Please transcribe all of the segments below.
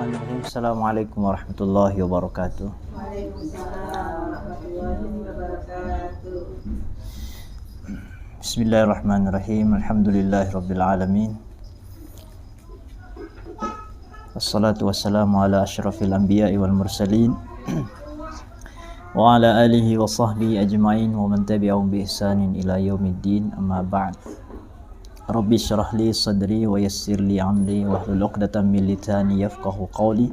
Bismillahirrahmanirrahim. Assalamualaikum warahmatullahi wabarakatuh. Waalaikumsalam warahmatullahi wabarakatuh. Bismillahirrahmanirrahim. Alhamdulillahirabbil alamin. Wassalatu wassalamu ala asyrafil anbiya'i wal mursalin wa ala alihi wa sahbihi ajma'in wa man tabi'ahum bi ihsanin ila yaumiddin. Amma ba'd. Rabbi syrah li sadri wa yassir li amri wa hlul 'uqdatam min lisani yafqahu qawli.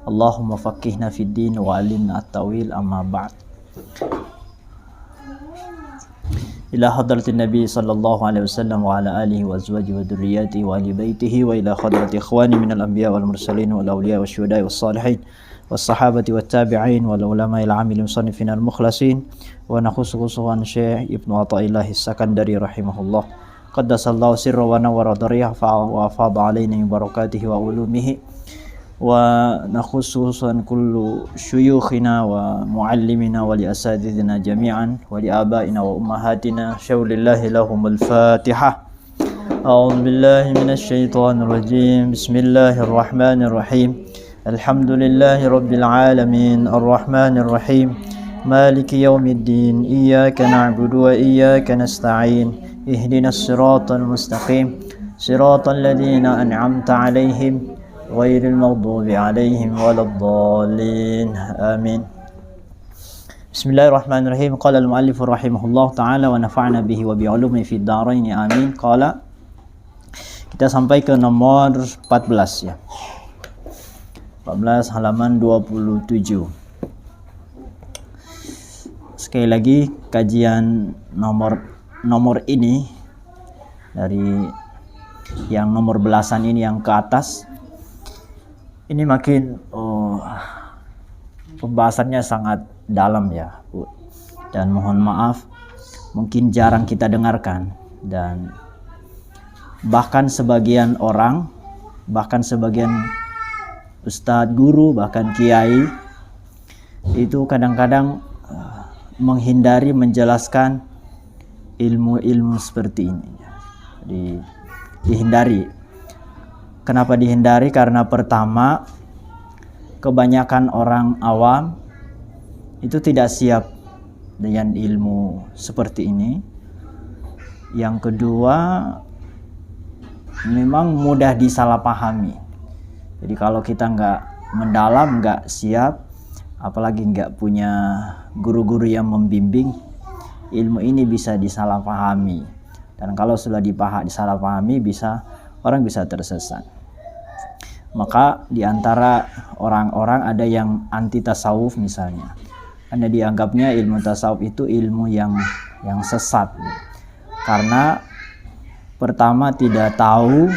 Allahumma faqihna fid din wa 'allimna at-ta'wil. Amma ba'd. Ila hadratin Nabi sallallahu alaihi wasallam wa ala alihi wa azwajihi wa dhurriyyatihi wa ahli baitihi wa ila hadrati ikhwani minal anbiya wal mursalin wal awliya wasyuhada'i was salihin was sahabati wat tabi'in wal ulama'il 'amilin musannifin al mukhlasin wa nakhususan Syekh Ibnu Athaillah As-Sakandari rahimahullah. Qaddasallahu sirra wa nawwara dhariyah wa afadha alaina min barakatihi wa ulumihi wa nakhususan kullu syuyukhina wa muallimina wa li asatidina jami'an wa li abaina wa ummahatina syaulillahi lahumul fatihah. A'udzu billahi minasy syaithanir rajim. Bismillahirrahmanirrahim. Alhamdulillahi rabbil alamin arrahmanir rahim maliki yaumiddin iyyaka na'budu wa iyyaka nasta'in ihdinas siratal mustaqim siratal ladzina an'amta 'alaihim ghairil maghdubi 'alaihim waladdallin. Amin. Bismillahirrahmanirrahim. Qala al-muallif rahimahullah ta'ala wa nafa'na bihi wa bi 'ulumihi fid dharain. Amin. Qala, kita sampai ke nomor 14 ya. 14 halaman 27. Sekali lagi kajian nomor ini dari yang nomor belasan ini yang ke atas ini makin pembahasannya sangat dalam ya Bu, dan mohon maaf mungkin jarang kita dengarkan, dan bahkan sebagian orang, bahkan sebagian ustadz, guru, bahkan kiai itu kadang-kadang menghindari menjelaskan ilmu-ilmu seperti ini. Jadi dihindari. Kenapa dihindari? Karena pertama, kebanyakan orang awam itu tidak siap dengan ilmu seperti ini. Yang kedua, memang mudah disalahpahami. Jadi kalau kita nggak mendalam, nggak siap, apalagi nggak punya guru-guru yang membimbing, ilmu ini bisa disalahpahami. Dan kalau sudah disalahpahami, orang bisa tersesat. Maka diantara orang-orang ada yang anti tasawuf misalnya, karena dianggapnya ilmu tasawuf itu ilmu yang sesat. Karena pertama tidak tahu,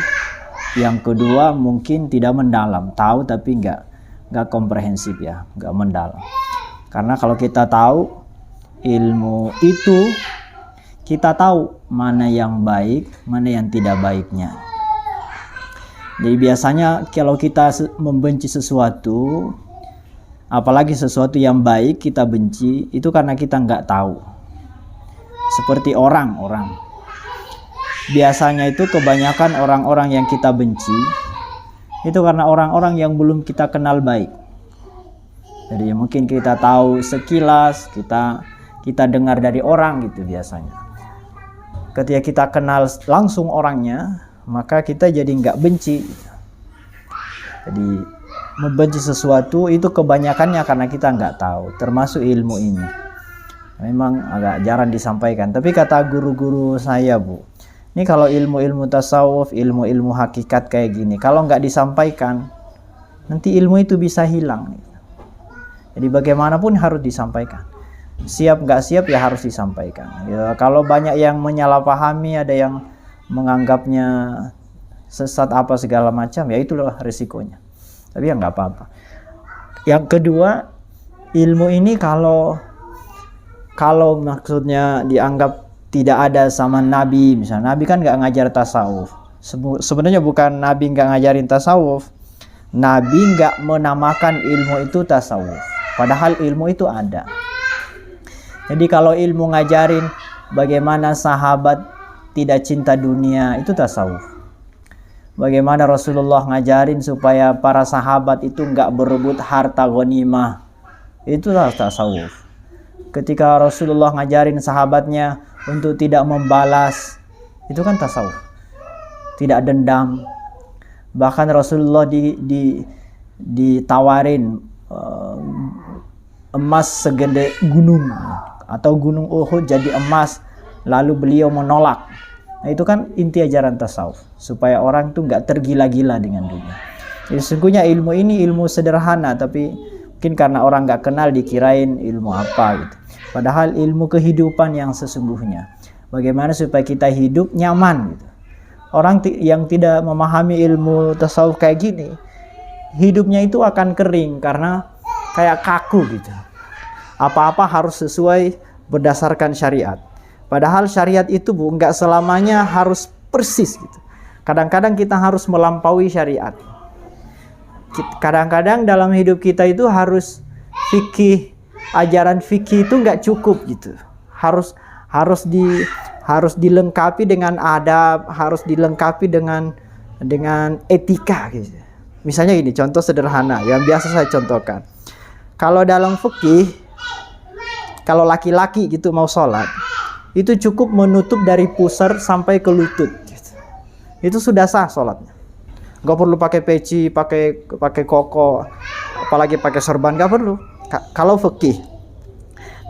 yang kedua mungkin tidak mendalam, tahu tapi nggak komprehensif ya, nggak mendalam. Karena kalau kita tahu ilmu itu, kita tahu mana yang baik, mana yang tidak baiknya. Jadi biasanya kalau kita membenci sesuatu, apalagi sesuatu yang baik kita benci, itu karena kita nggak tahu. Seperti orang-orang. Biasanya itu kebanyakan orang-orang yang kita benci, itu karena orang-orang yang belum kita kenal baik. Jadi mungkin kita tahu sekilas, kita dengar dari orang gitu biasanya. Ketika kita kenal langsung orangnya, maka kita jadi nggak benci. Jadi membenci sesuatu itu kebanyakannya karena kita nggak tahu, termasuk ilmu ini. Memang agak jarang disampaikan. Tapi kata guru-guru saya Bu, ini kalau ilmu-ilmu tasawuf, ilmu-ilmu hakikat kayak gini, kalau nggak disampaikan, nanti ilmu itu bisa hilang. Jadi bagaimanapun harus disampaikan. Siap nggak siap ya harus disampaikan. Ya, kalau banyak yang menyalahpahami, ada yang menganggapnya sesat apa segala macam, ya itulah risikonya. Tapi ya nggak apa-apa. Yang kedua, ilmu ini kalau maksudnya dianggap tidak ada sama Nabi, misalnya Nabi kan nggak ngajar tasawuf. Sebenarnya bukan Nabi nggak ngajarin tasawuf, Nabi nggak menamakan ilmu itu tasawuf, padahal ilmu itu ada. Jadi kalau ilmu ngajarin bagaimana sahabat tidak cinta dunia, itu tasawuf. Bagaimana Rasulullah ngajarin supaya para sahabat itu nggak berebut harta ghanimah. Itulah tasawuf. Ketika Rasulullah ngajarin sahabatnya untuk tidak membalas, itu kan tasawuf. Tidak dendam. Bahkan Rasulullah ditawarin emas segede gunung atau gunung Uhud jadi emas, lalu beliau menolak. Nah, itu kan inti ajaran tasawuf, supaya orang itu nggak tergila-gila dengan dunia. Jadi sesungguhnya ilmu ini ilmu sederhana, tapi mungkin karena orang nggak kenal dikirain ilmu apa gitu. Padahal ilmu kehidupan yang sesungguhnya. Bagaimana supaya kita hidup nyaman gitu. Orang yang tidak memahami ilmu tasawuf kayak gini, hidupnya itu akan kering karena kayak kaku gitu. Apa-apa harus sesuai berdasarkan syariat. Padahal syariat itu nggak selamanya harus persis gitu. Kadang-kadang kita harus melampaui syariat. Kadang-kadang dalam hidup kita itu harus fikih, ajaran fikih itu nggak cukup gitu. Harus dilengkapi dengan adab, harus dilengkapi dengan etika gitu. Misalnya ini contoh sederhana yang biasa saya contohkan. Kalau dalam fikih, kalau laki-laki gitu mau sholat, itu cukup menutup dari pusar sampai ke lutut gitu. Itu sudah sah sholatnya. Gak perlu pakai peci, pakai koko, apalagi pakai sorban, gak perlu. Kalau fikih.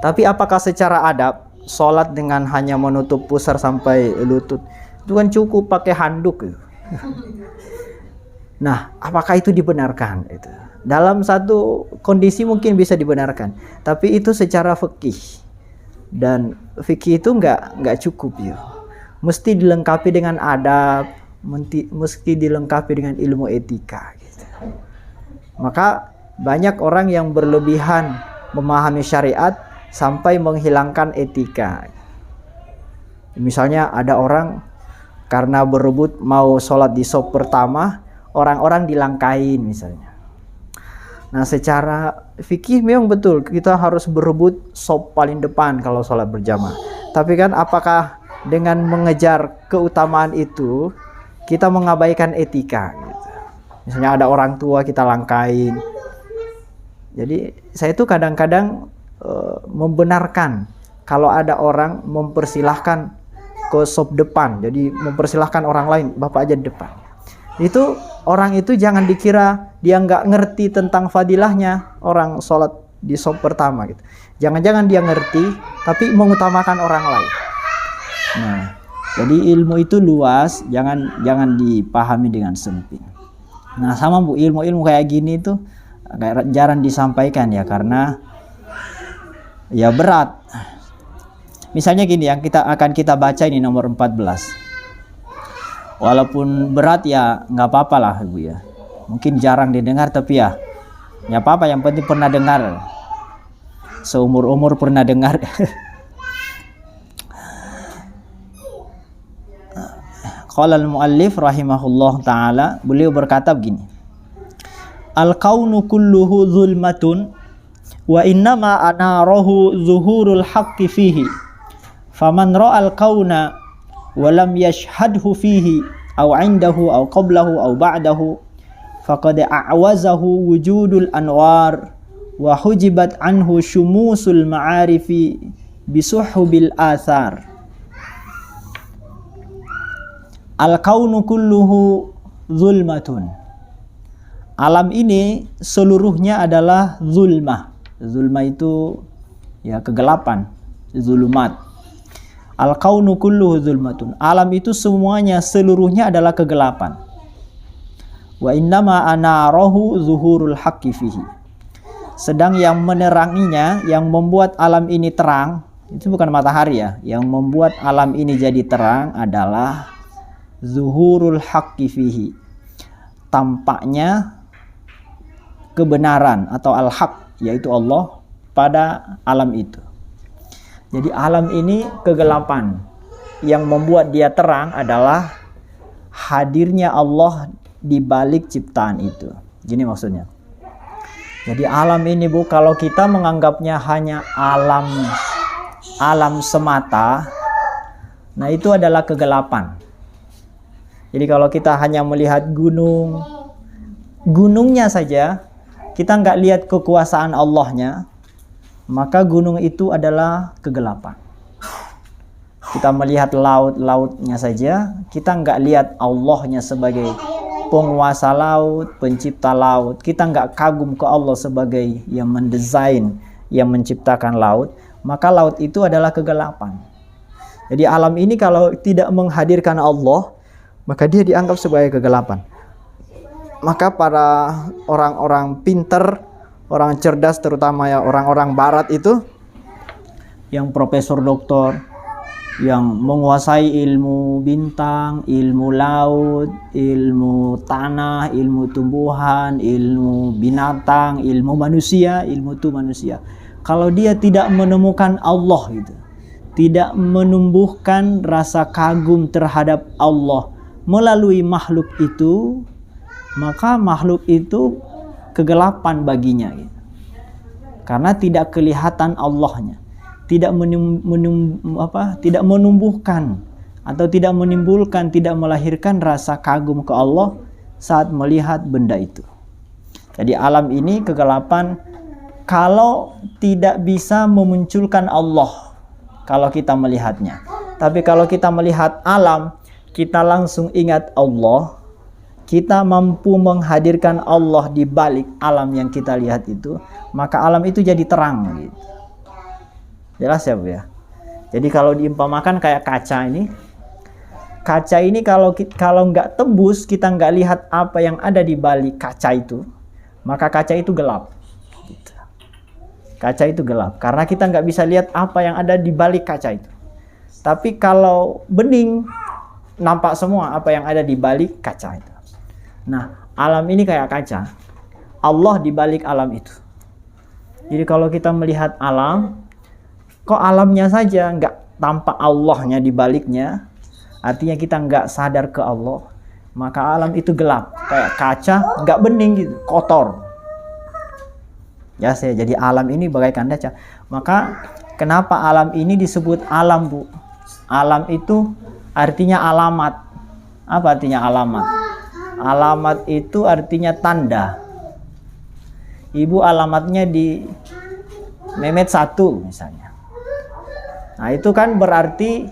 Tapi apakah secara adab sholat dengan hanya menutup pusar sampai lutut itu kan cukup pakai handuk gitu. Nah, apakah itu dibenarkan? Itu dalam satu kondisi mungkin bisa dibenarkan, tapi itu secara fikih. Dan fikih itu nggak cukup ya. Mesti dilengkapi dengan adab, mesti dilengkapi dengan ilmu etika gitu. Maka banyak orang yang berlebihan memahami syariat sampai menghilangkan etika. Misalnya ada orang karena berebut mau sholat di saf pertama, orang-orang dilangkain misalnya. Nah, secara fikih memang betul kita harus berebut saf paling depan kalau sholat berjamaah. Tapi kan apakah dengan mengejar keutamaan itu kita mengabaikan etika gitu. Misalnya ada orang tua kita langkain. Jadi saya itu kadang-kadang membenarkan kalau ada orang mempersilahkan ke saf depan. Jadi mempersilahkan orang lain, Bapak aja di depan. Itu orang itu jangan dikira dia nggak ngerti tentang fadilahnya orang sholat di saf pertama gitu. Jangan-jangan dia ngerti tapi mengutamakan orang lain. Nah, jadi ilmu itu luas, jangan dipahami dengan sempit. Nah, sama Bu, ilmu-ilmu kayak gini tuh kayak jarang disampaikan ya karena ya berat. Misalnya gini yang akan kita baca ini nomor 14. Walaupun berat ya nggak apa-apa lah Ibu ya. Mungkin jarang didengar tapi ya nggak apa-apa, yang penting pernah dengar. Seumur-umur pernah dengar. Qala al-muallif rahimahullah ta'ala, beliau berkata begini. Al-kaunu kulluhu zulmatun wa innama anarahu zuhurul haqqi fihi. Faman ra'al kauna wa lam yashhadhu fihi aw 'indahu aw qablahu aw ba'dahu faqad a'wazahu wujudul anwar wa hujibat anhu syumusul ma'arifi bisuhbil athar. Al-kaunu kulluhu zulmatun. Alam ini seluruhnya adalah zulmah. Zulmah itu ya kegelapan, zulumat. Al-kaunu kulluhu zulmatun. Alam itu semuanya seluruhnya adalah kegelapan. Wa innama anarahu zuhurul haqqi fihi. Sedang yang meneranginya, yang membuat alam ini terang, itu bukan matahari ya. Yang membuat alam ini jadi terang adalah zuhurul haqqi fihi. Tampaknya kebenaran atau al-haq, yaitu Allah pada alam itu. Jadi alam ini kegelapan, yang membuat dia terang adalah hadirnya Allah di balik ciptaan itu. Gini maksudnya. Jadi alam ini Bu, kalau kita menganggapnya hanya alam semata, nah itu adalah kegelapan. Jadi kalau kita hanya melihat gunung, gunungnya saja, kita nggak lihat kekuasaan Allahnya, maka gunung itu adalah kegelapan. Kita melihat laut-lautnya saja, kita nggak lihat Allahnya sebagai penguasa laut, pencipta laut. Kita nggak kagum ke Allah sebagai yang mendesain, yang menciptakan laut, maka laut itu adalah kegelapan. Jadi alam ini kalau tidak menghadirkan Allah, maka dia dianggap sebagai kegelapan. Maka para orang-orang pinter, orang cerdas, terutama ya orang-orang barat itu, yang profesor doktor, yang menguasai ilmu bintang, ilmu laut, ilmu tanah, ilmu tumbuhan, ilmu binatang, ilmu manusia, ilmu itu manusia. Kalau dia tidak menemukan Allah gitu, tidak menumbuhkan rasa kagum terhadap Allah melalui makhluk itu, maka makhluk itu kegelapan baginya gitu. Karena tidak kelihatan Allahnya. Tidak menumbuhkan atau tidak menimbulkan, tidak melahirkan rasa kagum ke Allah saat melihat benda itu. Jadi alam ini kegelapan kalau tidak bisa memunculkan Allah kalau kita melihatnya. Tapi kalau kita melihat alam, kita langsung ingat Allah, kita mampu menghadirkan Allah di balik alam yang kita lihat itu, maka alam itu jadi terang gitu. Jelas ya Bu ya. Jadi kalau diumpamakan kayak kaca ini kalau nggak tembus, kita nggak lihat apa yang ada di balik kaca itu, maka kaca itu gelap. Gitu. Kaca itu gelap karena kita nggak bisa lihat apa yang ada di balik kaca itu. Tapi kalau bening, nampak semua apa yang ada di balik kaca itu. Nah, alam ini kayak kaca. Allah di balik alam itu. Jadi kalau kita melihat alam, kok alamnya saja nggak tampak Allahnya di baliknya, artinya kita nggak sadar ke Allah, maka alam itu gelap, kayak kaca, nggak bening gitu, kotor. Ya, jadi alam ini bagaikan kaca. Maka kenapa alam ini disebut alam Bu? Alam itu artinya alamat. Apa artinya alamat? Alamat itu artinya tanda. Ibu alamatnya di Mehmet 1 misalnya. Nah, itu kan berarti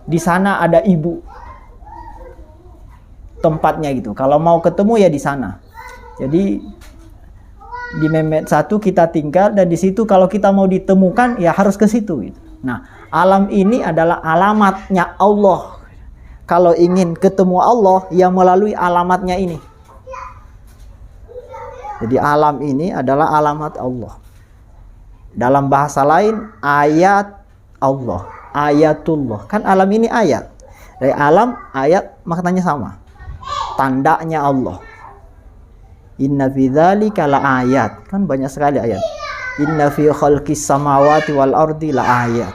di sana ada ibu. Tempatnya gitu. Kalau mau ketemu ya di sana. Jadi di Mehmet 1 kita tinggal, dan di situ kalau kita mau ditemukan ya harus ke situ gitu. Nah, alam ini adalah alamatnya Allah. Kalau ingin ketemu Allah ya melalui alamatnya ini. Jadi alam ini adalah alamat Allah. Dalam bahasa lain ayat Allah, ayatullah. Kan alam ini ayat. Dari alam, ayat maknanya sama. Tandanya Allah. Inna fi dzalika la ayat. Kan banyak sekali ayat. Inna fi khalqis samawati wal ardi la ayat.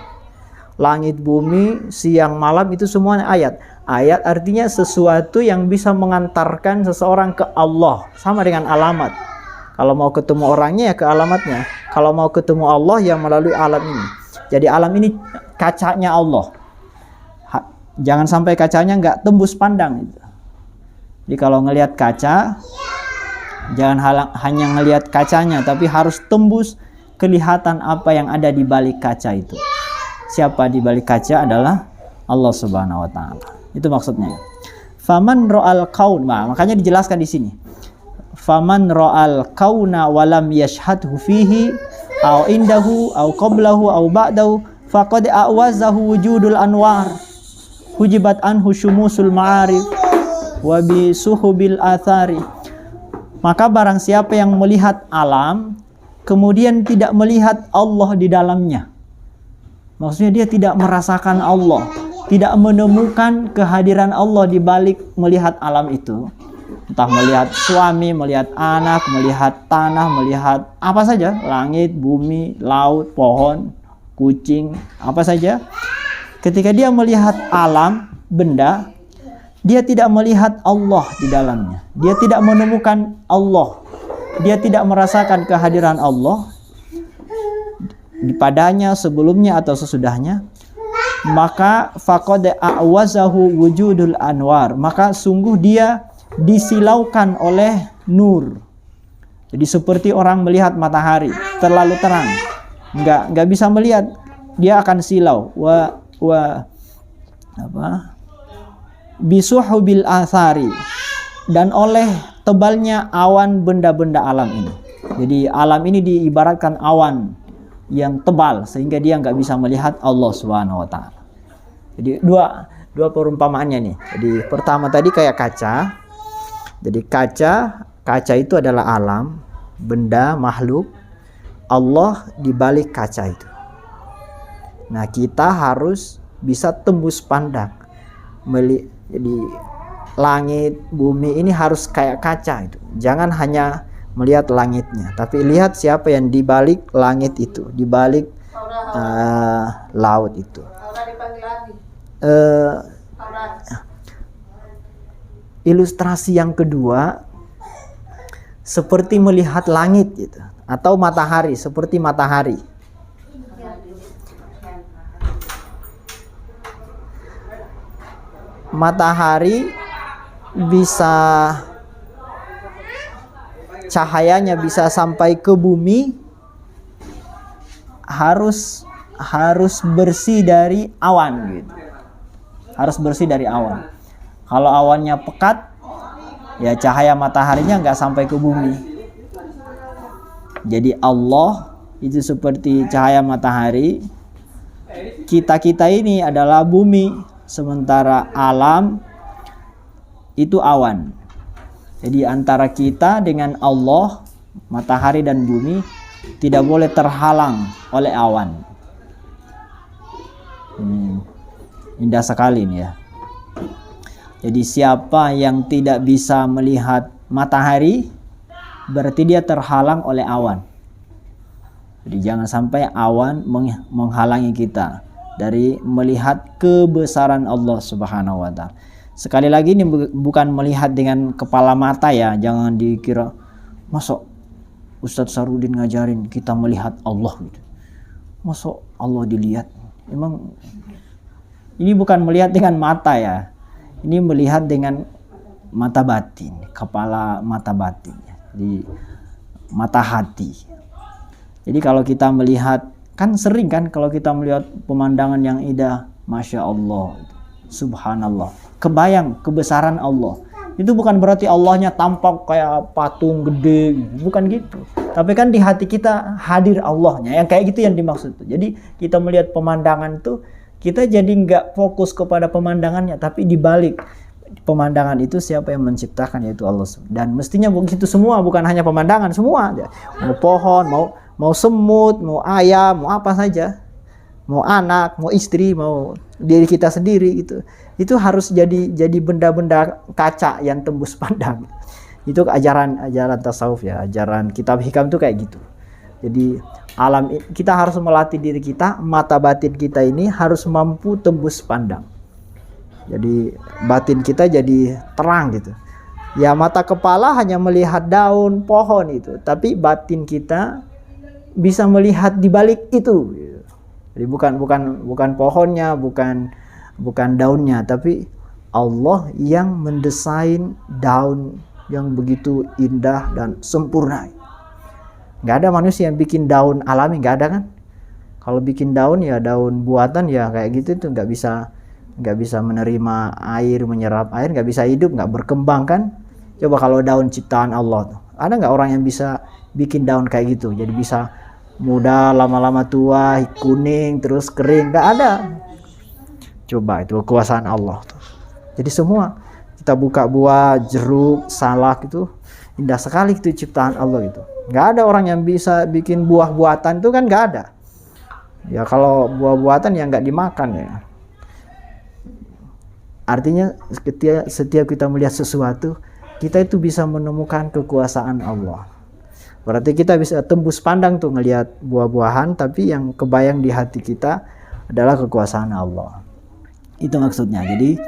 Langit, bumi, siang, malam itu semuanya ayat. Ayat artinya sesuatu yang bisa mengantarkan seseorang ke Allah. Sama dengan alamat. Kalau mau ketemu orangnya ya ke alamatnya. Kalau mau ketemu Allah ya melalui alam ini. Jadi alam ini kacanya Allah. Jangan sampai kacanya nggak tembus pandang. Jadi kalau ngelihat kaca, jangan hanya ngelihat kacanya, tapi harus tembus kelihatan apa yang ada di balik kaca itu. Siapa di balik kaca adalah Allah Subhanahu wa taala. Itu maksudnya. Faman ra'al kaun. Nah, makanya dijelaskan di sini. Faman ra'al kauna walam yashhadhu fihi au indahu au qablahu au ba'dahu faqad a'wazahu wujudul anwar hujibat anhu syumusul ma'arif wa bi suhubil athari. Maka barang siapa yang melihat alam kemudian tidak melihat Allah di dalamnya, maksudnya dia tidak merasakan Allah, tidak menemukan kehadiran Allah di balik melihat alam itu, entah melihat suami, melihat anak, melihat tanah, melihat apa saja, langit, bumi, laut, pohon, kucing, apa saja. Ketika dia melihat alam, benda, dia tidak melihat Allah di dalamnya. Dia tidak menemukan Allah. Dia tidak merasakan kehadiran Allah di padanya, sebelumnya atau sesudahnya. maka faqad a'wazahu wujudul anwar, maka sungguh dia disilaukan oleh nur. Jadi seperti orang melihat matahari terlalu terang, nggak bisa melihat, dia akan silau. Bisuhubil athari, dan oleh tebalnya awan benda-benda alam ini. Jadi alam ini diibaratkan awan yang tebal sehingga dia nggak bisa melihat Allah Subhanahu wa taala. Jadi dua perumpamaannya nih. Jadi pertama tadi kayak kaca. Jadi kaca itu adalah alam, benda, makhluk. Allah di balik kaca itu. Nah, kita harus bisa tembus pandang. Jadi langit, bumi ini harus kayak kaca itu. Jangan hanya melihat langitnya, tapi lihat siapa yang di balik langit itu, di balik laut itu. Ilustrasi yang kedua seperti melihat langit gitu, atau matahari, seperti matahari. Matahari bisa, cahayanya bisa sampai ke bumi, harus bersih dari awan gitu. Harus bersih dari awan. Kalau awannya pekat, ya cahaya mataharinya nggak sampai ke bumi. Jadi Allah itu seperti cahaya matahari. Kita ini adalah bumi, sementara alam itu awan. Jadi antara kita dengan Allah, matahari dan bumi tidak boleh terhalang oleh awan. Indah sekali ini ya. Jadi siapa yang tidak bisa melihat matahari, berarti dia terhalang oleh awan. Jadi jangan sampai awan menghalangi kita dari melihat kebesaran Allah Subhanahu wa taala. Sekali lagi ini bukan melihat dengan kepala mata ya, jangan dikira masa Ustadz Sarudin ngajarin kita melihat Allah gitu. Masa Allah dilihat? Emang ini bukan melihat dengan mata ya. Ini melihat dengan mata batin, kepala mata batin, di mata hati. Jadi kalau kita melihat, kan sering kan kalau kita melihat pemandangan yang indah, Masya Allah, Subhanallah, kebayang kebesaran Allah. Itu bukan berarti Allahnya tampak kayak patung gede, bukan gitu. Tapi kan di hati kita hadir Allahnya, yang kayak gitu yang dimaksud. Jadi kita melihat pemandangan tuh, kita jadi nggak fokus kepada pemandangannya, tapi di balik pemandangan itu siapa yang menciptakan, yaitu Allah. Dan mestinya begitu semua, bukan hanya pemandangan, semua. Mau pohon, mau semut, mau ayam, mau apa saja, mau anak, mau istri, mau diri kita sendiri gitu. Itu harus jadi benda-benda kaca yang tembus pandang. Itu ajaran tasawuf ya, ajaran kitab hikam itu kayak gitu. Jadi alam kita harus melatih diri kita, mata batin kita ini harus mampu tembus pandang. Jadi batin kita jadi terang gitu. Ya mata kepala hanya melihat daun pohon itu, tapi batin kita bisa melihat di balik itu. Jadi bukan pohonnya, bukan daunnya, tapi Allah yang mendesain daun yang begitu indah dan sempurna. Nggak ada manusia yang bikin daun alami, nggak ada kan? Kalau bikin daun ya daun buatan ya kayak gitu tuh nggak bisa menerima air, menyerap air, nggak bisa hidup, nggak berkembang kan? Coba kalau daun ciptaan Allah tuh, ada nggak orang yang bisa bikin daun kayak gitu? Jadi bisa muda, lama-lama tua, kuning, terus kering, nggak ada. Coba itu kekuasaan Allah tuh. Jadi semua kita buka buah, jeruk, salak itu indah sekali itu ciptaan Allah itu. Nggak ada orang yang bisa bikin buah buatan itu kan nggak ada. Ya kalau buah buatan ya nggak dimakan ya. Artinya setiap kita melihat sesuatu, kita itu bisa menemukan kekuasaan Allah. Berarti kita bisa tembus pandang tuh ngelihat buah-buahan, tapi yang kebayang di hati kita adalah kekuasaan Allah. Itu maksudnya. Jadi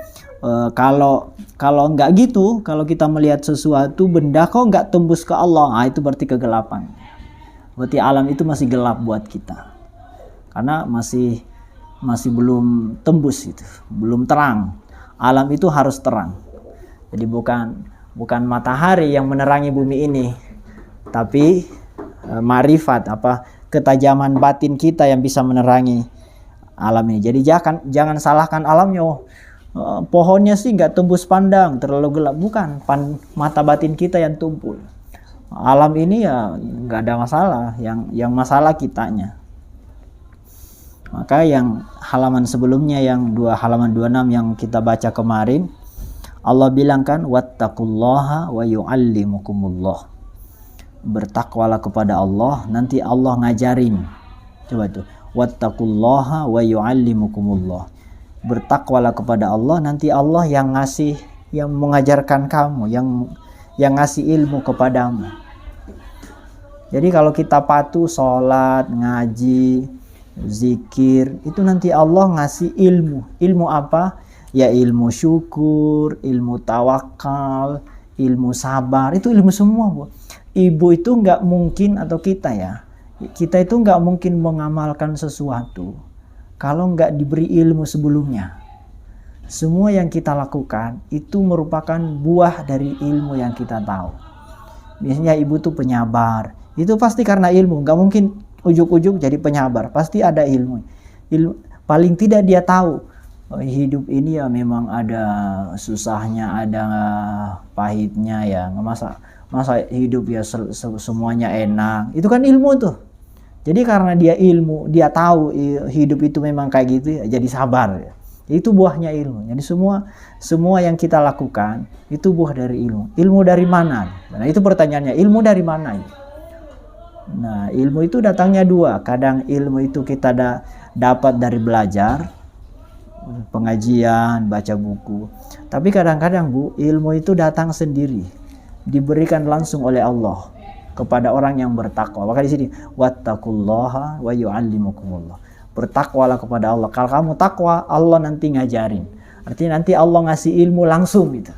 kalau nggak gitu, kalau kita melihat sesuatu benda kok nggak tembus ke Allah, itu berarti kegelapan. Berarti alam itu masih gelap buat kita, karena masih masih belum tembus itu, belum terang. Alam itu harus terang. Jadi bukan matahari yang menerangi bumi ini, tapi marifat, ketajaman batin kita yang bisa menerangi alam ini. Jadi jangan salahkan alamnya. Pohonnya sih nggak tembus pandang, terlalu gelap. Bukan, mata batin kita yang tumpul. Alam ini ya nggak ada masalah, yang masalah kitanya. Maka yang halaman sebelumnya, yang halaman 26 yang kita baca kemarin, Allah bilang kan, wattaqullaha wa yu'allimukumullah. Bertakwalah kepada Allah, nanti Allah ngajarin. Coba tuh, wattaqullaha wa yu'allimukumullah. Bertakwalah kepada Allah, nanti Allah yang mengajarkan kamu, yang ngasih ilmu kepadamu. Jadi kalau kita patuh sholat, ngaji, zikir, itu nanti Allah ngasih ilmu. Ilmu apa? Ya ilmu syukur, ilmu tawakal, ilmu sabar. Itu ilmu semua, Bu. Ibu itu nggak mungkin, atau kita itu nggak mungkin mengamalkan sesuatu kalau nggak diberi ilmu sebelumnya. Semua yang kita lakukan itu merupakan buah dari ilmu yang kita tahu. Biasanya ibu tuh penyabar, itu pasti karena ilmu. Nggak mungkin ujuk-ujuk jadi penyabar, pasti ada ilmu. Paling tidak dia tahu hidup ini ya memang ada susahnya, ada pahitnya ya. Masa hidup ya semuanya enak. Itu kan ilmu tuh. Jadi karena dia ilmu, dia tahu hidup itu memang kayak gitu ya, jadi sabar ya. Itu buahnya ilmu. Jadi semua yang kita lakukan itu buah dari ilmu. Ilmu dari mana? Nah, itu pertanyaannya, ilmu dari mana? Nah, ilmu itu datangnya dua. Kadang ilmu itu kita dapat dari belajar, pengajian, baca buku. Tapi kadang-kadang, Bu, ilmu itu datang sendiri, diberikan langsung oleh Allah kepada orang yang bertakwa. Maka di sini wattaqullaha wa yu'allimukumullah. Bertakwalah kepada Allah. Kalau kamu takwa, Allah nanti ngajarin. Artinya nanti Allah ngasih ilmu langsung gitu.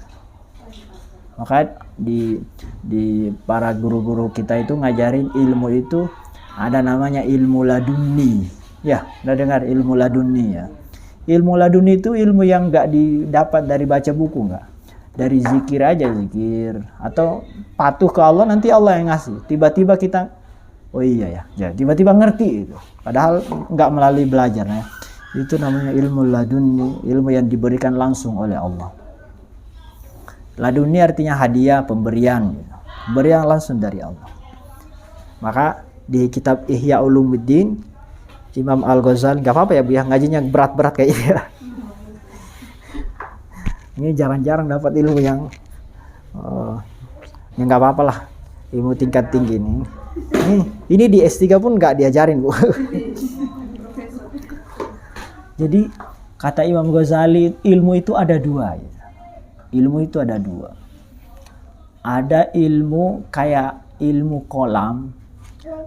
Maka di para guru-guru kita itu ngajarin ilmu itu ada namanya ilmu laduni. Ya, udah dengar ilmu laduni ya. Ilmu laduni itu ilmu yang nggak didapat dari baca buku, nggak. Dari zikir aja, zikir. Atau patuh ke Allah, nanti Allah yang ngasih. Tiba-tiba kita, oh iya ya, tiba-tiba ngerti itu. Padahal nggak melalui belajar ya. Itu namanya ilmu laduni, ilmu yang diberikan langsung oleh Allah. Laduni artinya hadiah, pemberian. Pemberian langsung dari Allah. Maka di kitab Ihya Ulumuddin, Imam Al-Ghazali, nggak apa-apa ya Bu ya, ngajinya berat-berat kayak ini ya. Ini jarang-jarang dapat ilmu yang ya nggak apa-apa lah, ilmu tingkat tinggi ini. Ini di S3 pun nggak diajarin, Bu. Jadi kata Imam Ghazali, ilmu itu ada dua. Ya. Ilmu itu ada dua. Ada ilmu kayak ilmu kolam,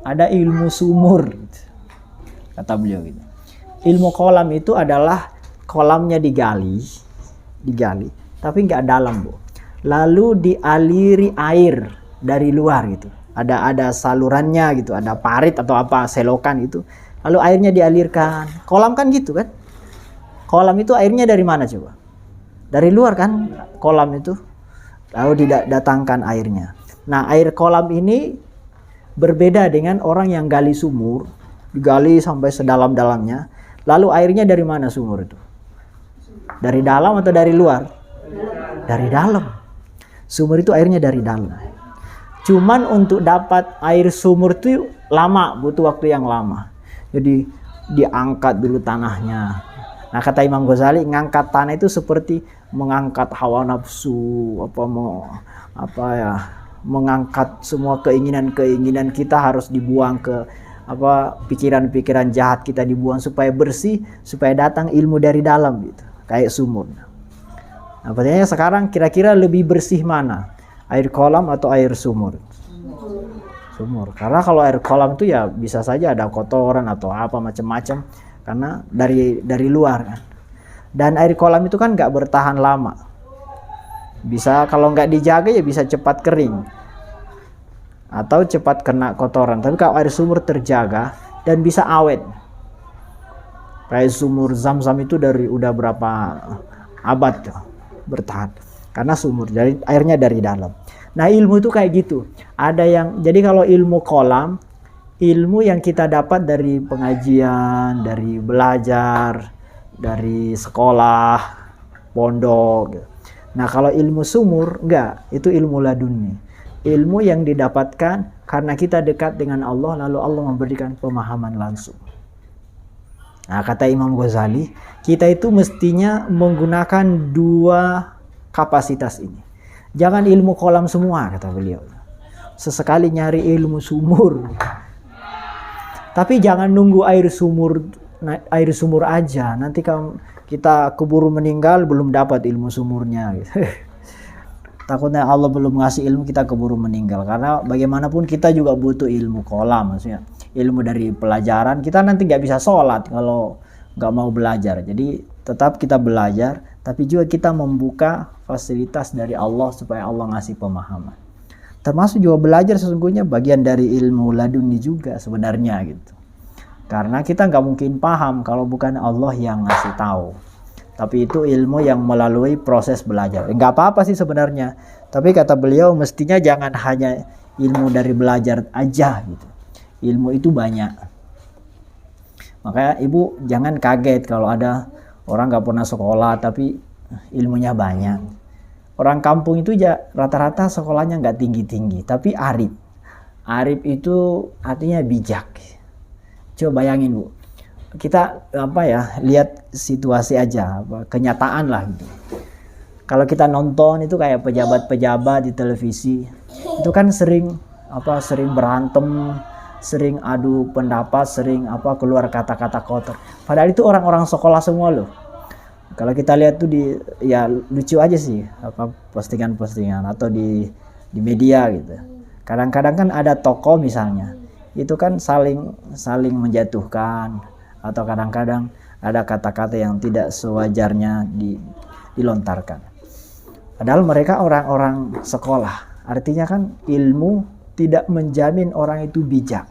ada ilmu sumur. Kata beliau gitu. Ilmu kolam itu adalah kolamnya digali, tapi nggak dalam, Bu. Lalu dialiri air dari luar gitu. Ada salurannya gitu, ada parit atau apa, selokan itu. Lalu airnya dialirkan. Kolam kan gitu kan? Kolam itu airnya dari mana coba? Dari luar kan kolam itu. Lalu didatangkan airnya. Nah, air kolam ini berbeda dengan orang yang gali sumur, digali sampai sedalam-dalamnya. Lalu airnya dari mana sumur itu? Dari dalam atau dari luar? Dari dalam. Sumur itu airnya dari dalam. Cuman untuk dapat air sumur itu lama, butuh waktu yang lama. Jadi diangkat dulu tanahnya. Nah, kata Imam Ghazali, ngangkat tanah itu seperti mengangkat hawa nafsu, mengangkat semua keinginan-keinginan kita harus dibuang ke pikiran-pikiran jahat kita dibuang supaya bersih, supaya datang ilmu dari dalam gitu, kayak sumur. Nah, pertanyaannya sekarang kira-kira lebih bersih mana? Air kolam atau air sumur? Sumur. Karena kalau air kolam itu ya bisa saja ada kotoran atau apa macam-macam karena dari luar kan. Dan air kolam itu kan nggak bertahan lama. Bisa kalau nggak dijaga ya bisa cepat kering atau cepat kena kotoran. Tapi kalau air sumur terjaga dan bisa awet. Kayak sumur Zam-Zam itu dari udah berapa abad tuh bertahan. Karena sumur dari airnya dari dalam. Nah, ilmu itu kayak gitu. Ada yang jadi kalau ilmu kolam, ilmu yang kita dapat dari pengajian, dari belajar, dari sekolah, pondok. Nah, kalau ilmu sumur enggak, itu ilmu laduni. Ilmu yang didapatkan karena kita dekat dengan Allah, lalu Allah memberikan pemahaman langsung. Nah, kata Imam Ghazali, kita itu mestinya menggunakan dua kapasitas ini. Jangan ilmu kolam semua, kata beliau. Sesekali nyari ilmu sumur. Tapi jangan nunggu air sumur aja. Nanti kalau kita keburu meninggal belum dapat ilmu sumurnya. Gitu. Takutnya Allah belum ngasih ilmu, kita keburu meninggal. Karena bagaimanapun kita juga butuh ilmu kolam, maksudnya ilmu dari pelajaran. Kita nanti nggak bisa sholat kalau nggak mau belajar. Jadi tetap kita belajar, tapi juga kita membuka fasilitas dari Allah supaya Allah ngasih pemahaman. Termasuk juga belajar sesungguhnya bagian dari ilmu laduni juga sebenarnya gitu. Karena kita nggak mungkin paham kalau bukan Allah yang ngasih tahu. Tapi itu ilmu yang melalui proses belajar. Nggak apa-apa sih sebenarnya. Tapi kata beliau mestinya jangan hanya ilmu dari belajar aja gitu. Ilmu itu banyak. Makanya ibu jangan kaget kalau ada orang nggak pernah sekolah tapi ilmunya banyak. Orang kampung itu ya rata-rata sekolahnya nggak tinggi-tinggi, tapi arif. Arif itu artinya bijak. Coba bayangin bu, kita lihat situasi aja, kenyataan lah gitu. Kalau kita nonton itu kayak pejabat-pejabat di televisi, itu kan sering berantem, sering adu pendapat, sering keluar kata-kata kotor. Padahal itu orang-orang sekolah semua loh. Kalau kita lihat tuh ya lucu aja sih postingan-postingan atau di media gitu. Kadang-kadang kan ada tokoh misalnya, itu kan saling menjatuhkan atau kadang-kadang ada kata-kata yang tidak sewajarnya dilontarkan. Padahal mereka orang-orang sekolah. Artinya kan ilmu tidak menjamin orang itu bijak.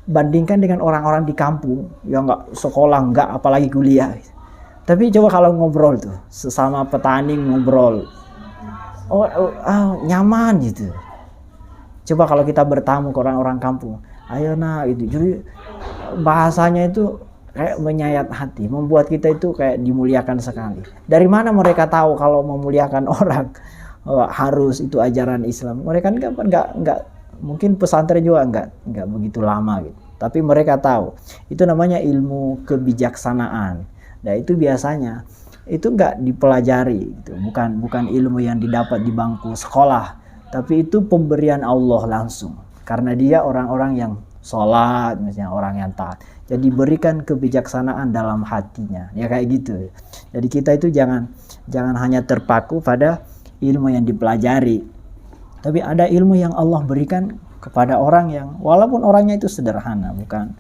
Bandingkan dengan orang-orang di kampung yang nggak sekolah, nggak apalagi kuliah. Tapi coba kalau ngobrol tuh, sesama petani ngobrol, nyaman gitu. Coba kalau kita bertamu ke orang-orang kampung, ayo nah itu, jadi bahasanya itu kayak menyayat hati, membuat kita itu kayak dimuliakan sekali. Dari mana mereka tahu kalau memuliakan orang harus itu ajaran Islam? Mereka nggak mungkin pesantren juga nggak begitu lama gitu. Tapi mereka tahu, itu namanya ilmu kebijaksanaan. Nah itu biasanya itu nggak dipelajari, gitu. bukan ilmu yang didapat di bangku sekolah, tapi itu pemberian Allah langsung. Karena dia orang-orang yang sholat, misalnya orang yang taat. Jadi berikan kebijaksanaan dalam hatinya, ya kayak gitu. Jadi kita itu jangan hanya terpaku pada ilmu yang dipelajari, tapi ada ilmu yang Allah berikan kepada orang yang walaupun orangnya itu sederhana, bukan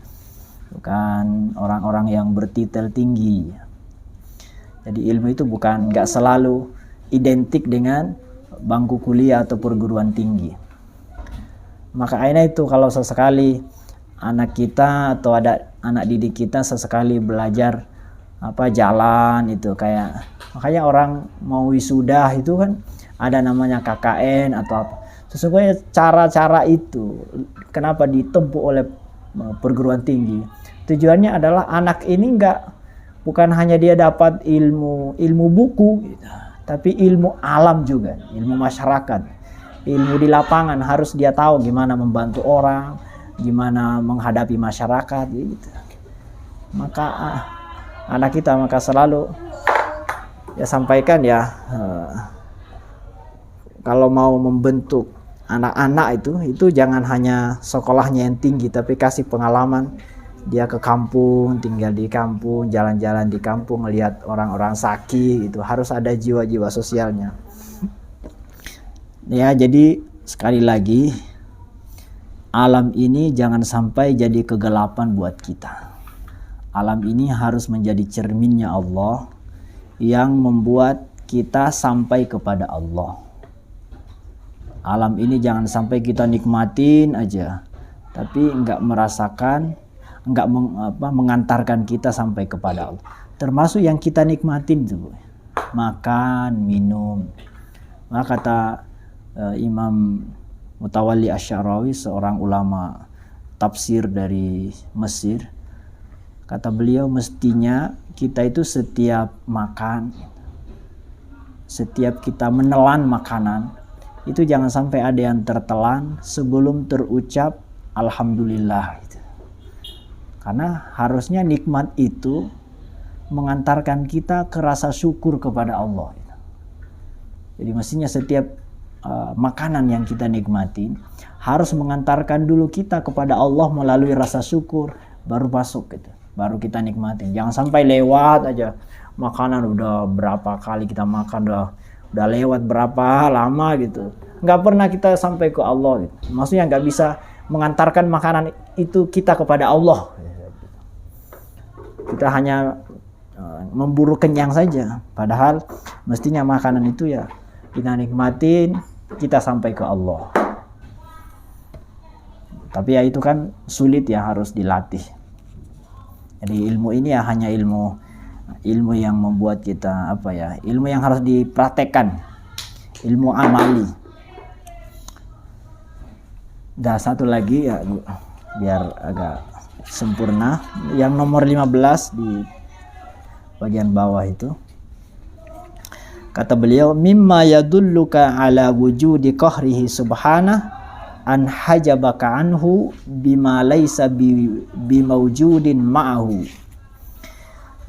orang-orang yang bertitel tinggi. Jadi ilmu itu nggak selalu identik dengan bangku kuliah atau perguruan tinggi. Maka akhirnya itu kalau sesekali anak kita atau ada anak didik kita sesekali belajar jalan itu kayak, makanya orang mau wisuda itu kan ada namanya KKN atau apa. Sesungguhnya cara-cara itu kenapa ditempuh oleh perguruan tinggi, tujuannya adalah anak ini bukan hanya dia dapat ilmu buku gitu, tapi ilmu alam juga, ilmu masyarakat, ilmu di lapangan. Harus dia tahu gimana membantu orang, gimana menghadapi masyarakat gitu. Maka anak kita selalu ya sampaikan ya, kalau mau membentuk anak-anak itu jangan hanya sekolahnya yang tinggi, tapi kasih pengalaman dia ke kampung, tinggal di kampung, jalan-jalan di kampung, ngelihat orang-orang sakit gitu. Harus ada jiwa-jiwa sosialnya. Ya, jadi sekali lagi alam ini jangan sampai jadi kegelapan buat kita. Alam ini harus menjadi cerminnya Allah yang membuat kita sampai kepada Allah. Alam ini jangan sampai kita nikmatin aja, tapi nggak merasakan mengantarkan kita sampai kepada Allah. Termasuk yang kita nikmatin itu, makan, minum. Maka kata Imam Mutawalli Asy-Sya'rawi, seorang ulama tafsir dari Mesir, kata beliau, mestinya kita itu setiap makan, setiap kita menelan makanan, itu jangan sampai ada yang tertelan sebelum terucap alhamdulillah gitu. Karena harusnya nikmat itu mengantarkan kita ke rasa syukur kepada Allah gitu. Jadi mestinya setiap makanan yang kita nikmati harus mengantarkan dulu kita kepada Allah melalui rasa syukur, baru masuk gitu, baru kita nikmatin. Jangan sampai lewat aja makanan, udah berapa kali kita makan, udah lewat berapa lama gitu, nggak pernah kita sampai ke Allah gitu. Maksudnya nggak bisa mengantarkan makanan itu kita kepada Allah. Kita hanya memburu kenyang saja, padahal mestinya makanan itu ya kita nikmatin, kita sampai ke Allah. Tapi ya itu kan sulit ya, harus dilatih. Jadi ilmu ini ya hanya ilmu yang membuat kita ilmu yang harus dipraktekkan, ilmu amali. Dah satu lagi ya Bu, biar agak sempurna, yang nomor 15 di bagian bawah itu. Kata beliau, mimma yadulluka ala wujudi qahrihi subhanah an hajabaka anhu bima laysa bimawjudin ma'ahu.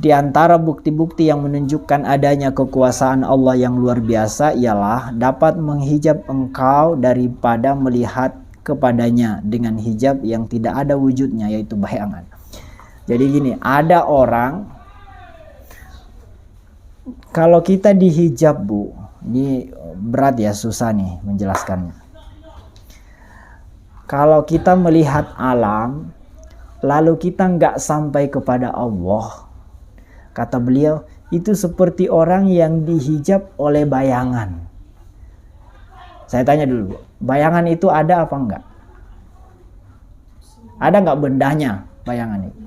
Di antara bukti-bukti yang menunjukkan adanya kekuasaan Allah yang luar biasa ialah dapat menghijab engkau daripada melihat kepadanya dengan hijab yang tidak ada wujudnya, yaitu bayangan. Jadi gini, ada orang kalau kita dihijab Bu, ini berat ya, susah nih menjelaskannya. Kalau kita melihat alam, lalu kita nggak sampai kepada Allah, kata beliau, itu seperti orang yang dihijab oleh bayangan. Saya tanya dulu, bayangan itu ada apa enggak? Ada nggak bendanya bayangan itu?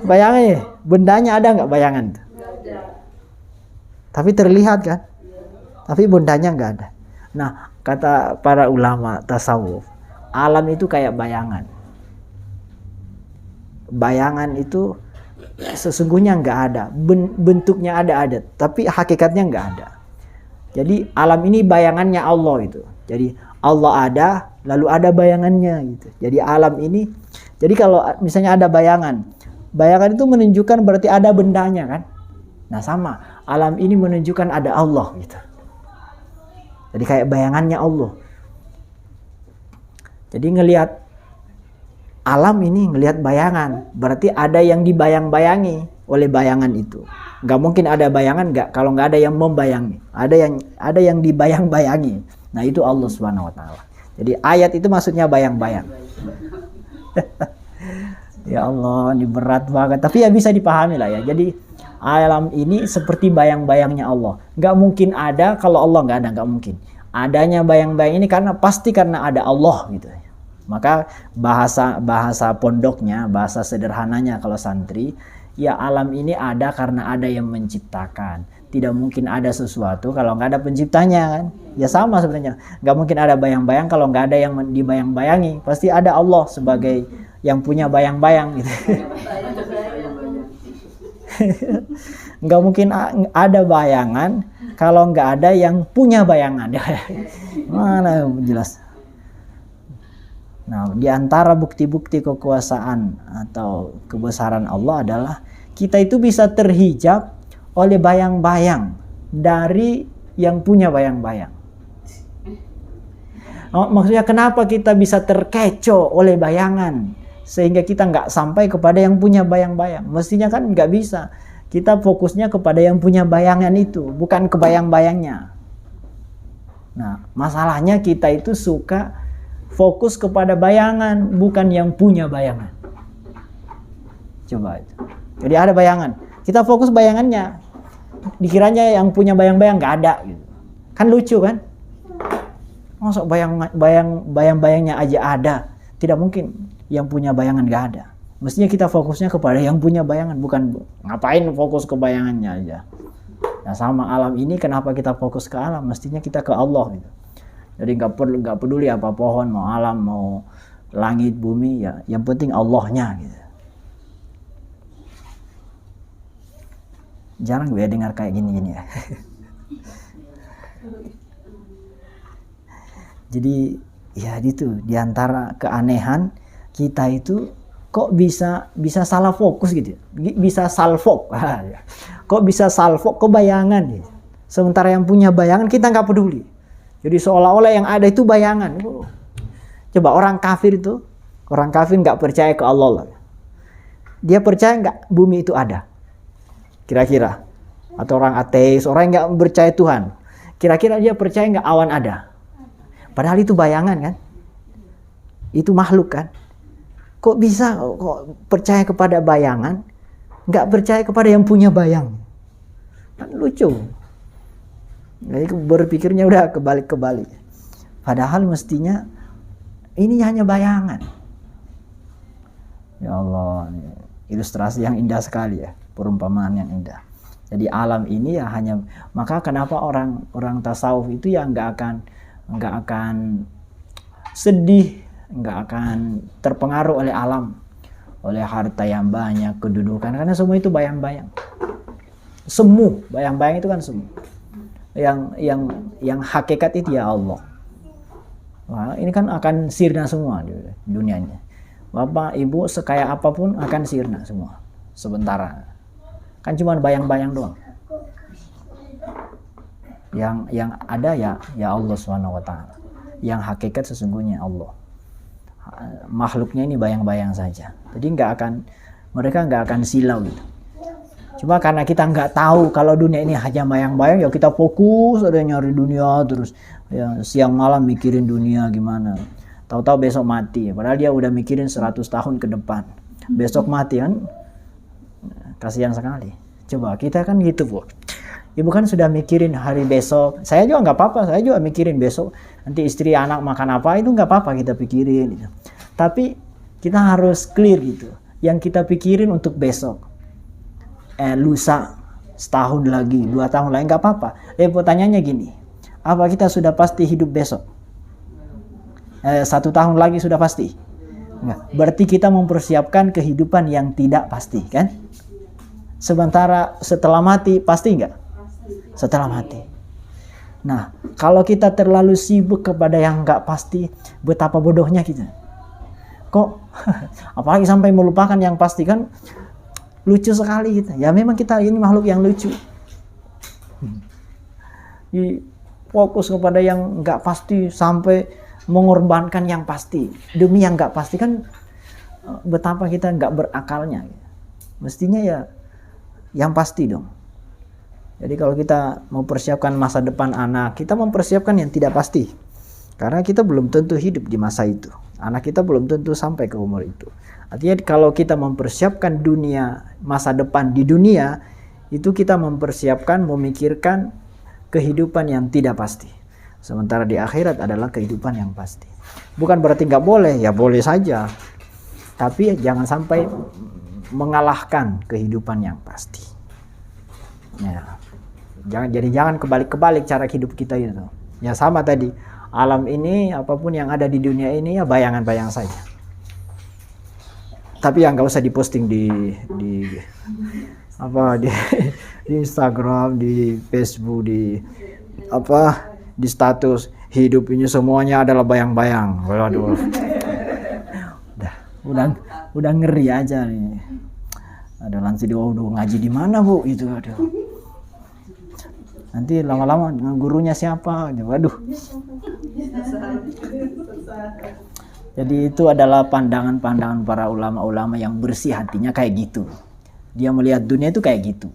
Bayangannya, bendanya ada nggak bayangan? Tapi terlihat kan? Tapi bendanya nggak ada. Nah, kata para ulama tasawuf, alam itu kayak bayangan. Bayangan itu sesungguhnya nggak ada, bentuknya ada, tapi hakikatnya nggak ada. Jadi alam ini bayangannya Allah itu. Jadi Allah ada, lalu ada bayangannya gitu. Jadi alam ini, jadi kalau misalnya ada bayangan itu menunjukkan berarti ada bendanya kan. Nah sama, alam ini menunjukkan ada Allah gitu. Jadi kayak bayangannya Allah. Jadi ngelihat alam ini, ngelihat bayangan, berarti ada yang dibayang-bayangi oleh bayangan itu. Nggak mungkin ada bayangan kalau nggak ada yang membayangi. Ada yang dibayang-bayangi. Nah itu Allah Subhanahu Wa Taala. Jadi ayat itu maksudnya bayang-bayang. Ya Allah, ini berat banget. Tapi ya bisa dipahami lah ya. Jadi alam ini seperti bayang-bayangnya Allah. Nggak mungkin ada kalau Allah nggak ada, nggak mungkin. Adanya bayang-bayang ini pasti karena ada Allah gitu. Maka bahasa pondoknya, bahasa sederhananya kalau santri, ya alam ini ada karena ada yang menciptakan. Tidak mungkin ada sesuatu kalau nggak ada penciptanya kan. Ya sama sebenarnya. Nggak mungkin ada bayang-bayang kalau nggak ada yang dibayang-bayangi. Pasti ada Allah sebagai yang punya bayang-bayang gitu. Nggak mungkin ada bayangan kalau nggak ada yang punya bayangan. Mana jelas. Nah, di antara bukti-bukti kekuasaan atau kebesaran Allah adalah kita itu bisa terhijab oleh bayang-bayang dari yang punya bayang-bayang. Maksudnya kenapa kita bisa terkecoh oleh bayangan sehingga kita nggak sampai kepada yang punya bayang-bayang? Mestinya kan nggak bisa. Kita fokusnya kepada yang punya bayangan itu, bukan ke bayang-bayangnya. Nah, masalahnya kita itu suka fokus kepada bayangan, bukan yang punya bayangan. Coba itu. Jadi ada bayangan, kita fokus bayangannya. Dikiranya yang punya bayang-bayang nggak ada gitu. Kan lucu kan? Masuk bayang-bayangnya aja ada, Tidak mungkin yang punya bayangan nggak ada. Mestinya kita fokusnya kepada yang punya bayangan, bukan ngapain fokus ke bayangannya aja. Nah sama alam ini, kenapa kita fokus ke alam? Mestinya kita ke Allah gitu. Jadi nggak peduli apa pohon, mau alam, mau langit, bumi, ya yang penting Allahnya gitu. Jarang gue dengar kayak gini-gini ya. Jadi ya itu diantara keanehan kita itu, kok bisa salah fokus gitu, bisa salfok, kok bisa salfok ke bayangan gitu. Sementara yang punya bayangan kita nggak peduli. Jadi seolah-olah yang ada itu bayangan. Coba orang kafir nggak percaya ke Allah. Dia percaya nggak bumi itu ada? Kira-kira. Atau orang ateis, orang yang nggak percaya Tuhan, kira-kira dia percaya nggak awan ada? Padahal itu bayangan kan? Itu makhluk kan? Kok bisa kok percaya kepada bayangan, nggak percaya kepada yang punya bayang? Kan lucu. Jadi berpikirnya udah kebalik-kebalik. Padahal mestinya ini hanya bayangan. Ya Allah, ilustrasi yang indah sekali ya, perumpamaan yang indah. Jadi alam ini ya hanya, maka kenapa orang tasawuf itu ya nggak akan sedih, nggak akan terpengaruh oleh alam, oleh harta yang banyak, kedudukan, karena semua itu bayang-bayang. Semu, bayang-bayang itu kan semu. Yang hakikat itu ya Allah. Wah, ini kan akan sirna semua di dunianya. Bapak, ibu sekaya apapun akan sirna semua sementara. Kan cuma bayang-bayang doang. Yang ada ya Allah SWT. Yang hakikat sesungguhnya Allah. Makhluknya ini bayang-bayang saja. Jadi mereka nggak akan silau gitu. Cuma karena kita nggak tahu kalau dunia ini hanya bayang-bayang, ya kita fokus ada nyari dunia terus, ya siang malam mikirin dunia gimana. Tahu-tahu besok mati, padahal dia udah mikirin 100 tahun ke depan. Besok mati kan, kasihan sekali. Coba kita kan gitu Bu. Ibu kan sudah mikirin hari besok. Saya juga nggak apa-apa, saya juga mikirin besok nanti istri anak makan apa, itu nggak apa-apa kita pikirin gitu. Tapi kita harus clear gitu. Yang kita pikirin untuk besok. Lusa, setahun lagi, 2 tahun lagi, nggak apa-apa. Pertanyaannya gini, apa kita sudah pasti hidup besok? 1 tahun lagi sudah pasti? Enggak. Berarti kita mempersiapkan kehidupan yang tidak pasti, kan? Sementara setelah mati, pasti nggak? Setelah mati. Nah, kalau kita terlalu sibuk kepada yang nggak pasti, betapa bodohnya kita. Kok, apalagi sampai melupakan yang pasti, kan? Lucu sekali kita. Ya memang kita ini makhluk yang lucu. Fokus kepada yang nggak pasti sampai mengorbankan yang pasti demi yang nggak pasti, kan betapa kita nggak berakalnya. Mestinya ya yang pasti dong. Jadi kalau kita mempersiapkan masa depan anak, kita mempersiapkan yang tidak pasti. Karena kita belum tentu hidup di masa itu. Anak kita belum tentu sampai ke umur itu. Artinya kalau kita mempersiapkan dunia, masa depan di dunia, itu kita mempersiapkan, memikirkan kehidupan yang tidak pasti. Sementara di akhirat adalah kehidupan yang pasti. Bukan berarti nggak boleh, ya boleh saja. Tapi jangan sampai mengalahkan kehidupan yang pasti. Ya. Jangan kebalik-kebalik cara hidup kita itu. Ya sama tadi, alam ini apapun yang ada di dunia ini ya bayangan-bayang saja. Tapi yang nggak usah diposting di Instagram, di Facebook, di status. Hidup ini semuanya adalah bayang-bayang. Waduh. Udah ngeri aja nih. Ada lansi ngaji di mana Bu? Itu aduh. Nanti lama-lama gurunya siapa? Waduh. Jadi itu adalah pandangan-pandangan para ulama-ulama yang bersih hatinya kayak gitu. Dia melihat dunia itu kayak gitu.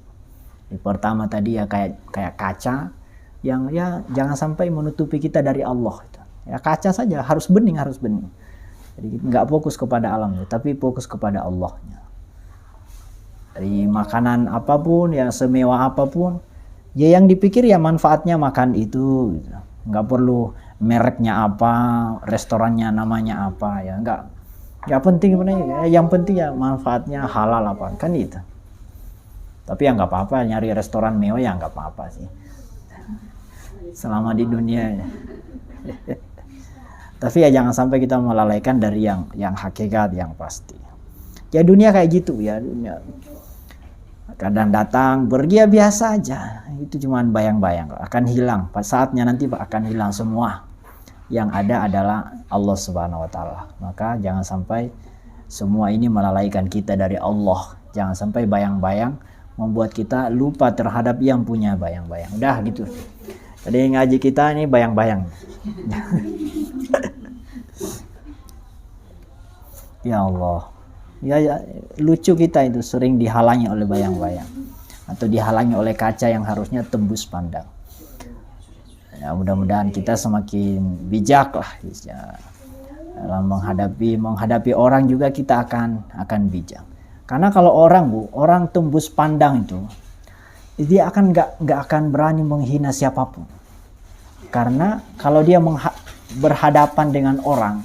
Pertama tadi ya kayak kaca yang ya jangan sampai menutupi kita dari Allah. Ya kaca saja, harus bening. Jadi nggak fokus kepada alam, tapi fokus kepada Allahnya. Dari makanan apapun, ya semewah apapun, ya yang dipikir ya manfaatnya makan itu. Nggak perlu mereknya apa, restorannya namanya apa, ya Nggak penting sebenarnya, yang penting ya manfaatnya halal apa kan itu. Tapi ya nggak apa-apa, nyari restoran mewah ya nggak apa-apa sih selama di dunia. Tapi ya jangan sampai kita melalaikan dari yang hakikat, yang pasti. Ya dunia kayak gitu ya, dunia kadang datang pergi ya biasa aja, itu cuman bayang-bayang, akan hilang. Pada saatnya nanti akan hilang semua. Yang ada adalah Allah Subhanahu wa taala. Maka jangan sampai semua ini melalaikan kita dari Allah. Jangan sampai bayang-bayang membuat kita lupa terhadap yang punya bayang-bayang. Udah gitu. Tadi ngaji kita ini bayang-bayang. Ya Allah. Ya, lucu kita itu sering dihalangi oleh bayang-bayang atau dihalangi oleh kaca yang harusnya tembus pandang. Ya, mudah-mudahan kita semakin bijak lah ya. Dalam menghadapi orang juga kita akan bijak. Karena kalau orang tembus pandang itu, dia akan nggak akan berani menghina siapapun. Karena kalau dia berhadapan dengan orang,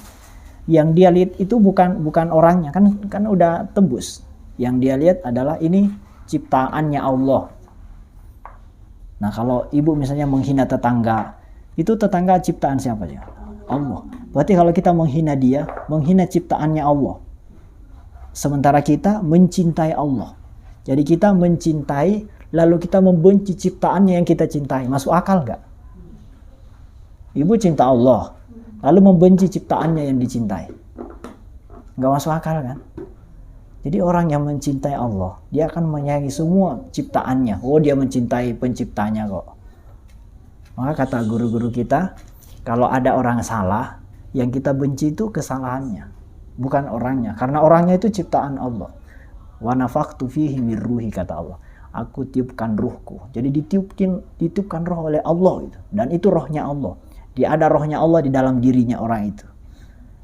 yang dia lihat itu bukan orangnya, kan udah tembus. Yang dia lihat adalah ini ciptaannya Allah. Nah kalau ibu misalnya menghina tetangga, itu tetangga ciptaan siapa ya? Allah. Berarti kalau kita menghina dia, menghina ciptaannya Allah. Sementara kita mencintai Allah. Jadi kita mencintai, lalu kita membenci ciptaannya yang kita cintai. Masuk akal nggak? Ibu cinta Allah, lalu membenci ciptaannya yang dicintai. Nggak masuk akal kan? Jadi orang yang mencintai Allah, dia akan menyayangi semua ciptaannya. Oh, dia mencintai penciptanya kok. Maka kata guru-guru kita, kalau ada orang salah, yang kita benci itu kesalahannya, bukan orangnya. Karena orangnya itu ciptaan Allah. Wa nafakhtu fihi min ruhi, kata Allah. Aku tiupkan ruhku. Jadi ditiupkan roh oleh Allah itu. Dan itu rohnya Allah. Dia ada rohnya Allah di dalam dirinya orang itu.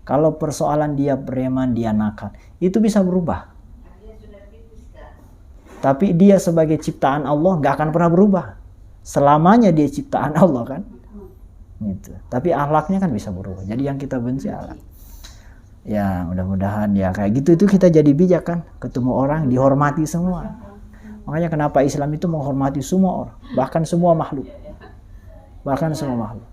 Kalau persoalan dia preman, dia nakal, itu bisa berubah. Tapi dia sebagai ciptaan Allah nggak akan pernah berubah. Selamanya dia ciptaan Allah kan. Gitu. Tapi akhlaknya kan bisa berubah. Jadi yang kita benci akhlak. Ya mudah-mudahan ya kayak gitu itu kita jadi bijak kan. Ketemu orang dihormati semua. Makanya kenapa Islam itu menghormati semua orang. Bahkan semua makhluk. Bahkan semua makhluk.